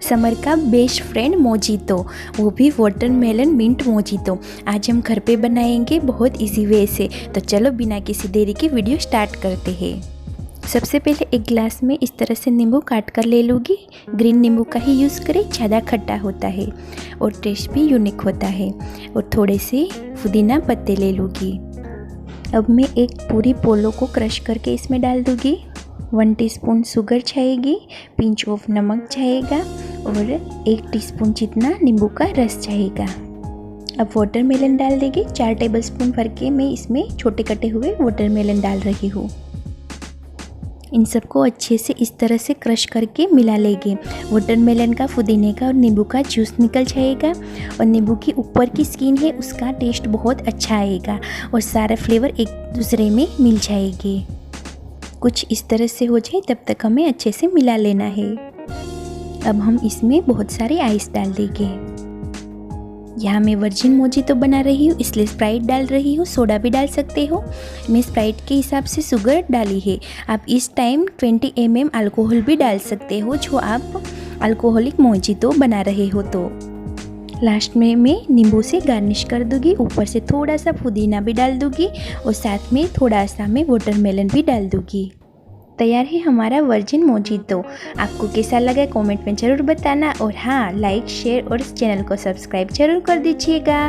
Summer का best friend mojito, वो भी वाटरमेलन मिंट मोजितो। आज हम घर पे बनाएंगे बहुत इजी वे से। तो चलो बिना किसी देरी के वीडियो स्टार्ट करते हैं। सबसे पहले एक गिलास में इस तरह से नींबू काट कर ले लूँगी। ग्रीन नींबू का ही यूज़ करें, ज़्यादा खट्टा होता है और टेस्ट भी यूनिक होता है। और थोड़े से पुदीना पत्ते ले लूँगी। अब मैं एक पूरी पोलो को क्रश करके इसमें डाल दूँगी। 1 टीस्पून शुगर चाहिएगी, पिंच ऑफ नमक चाहिएगा और 1 टीस्पून जितना नींबू का रस चाहिएगा। अब वाटरमेलन डाल देंगे। 4 टेबलस्पून भर के मैं इसमें छोटे कटे हुए वाटरमेलन डाल रही हूँ। इन सबको अच्छे से इस तरह से क्रश करके मिला लेंगे। वाटरमेलन का, पुदीने का और नींबू का जूस निकल जाएगा और नींबू की ऊपर की स्किन है उसका टेस्ट बहुत अच्छा आएगा और सारा फ्लेवर एक दूसरे में मिल जाएगी। कुछ इस तरह से हो जाए तब तक हमें अच्छे से मिला लेना है। अब हम इसमें बहुत सारे आइस डाल देंगे। यहाँ मैं वर्जिन मोजितो बना रही हूँ इसलिए स्प्राइट डाल रही हूँ, सोडा भी डाल सकते हो। मैं स्प्राइट के हिसाब से शुगर डाली है। आप इस टाइम 20 ml अल्कोहल भी डाल सकते हो जो आप अल्कोहलिक मोजितो बना रहे हो। तो लास्ट में मैं नींबू से गार्निश कर दूँगी। ऊपर से थोड़ा सा पुदीना भी डाल दूँगी और साथ में थोड़ा सा मैं वाटरमेलन भी डाल दूँगी। तैयार है हमारा वर्जिन मोजितो। आपको कैसा लगा कमेंट में ज़रूर बताना और हाँ, लाइक, शेयर और इस चैनल को सब्सक्राइब जरूर कर दीजिएगा।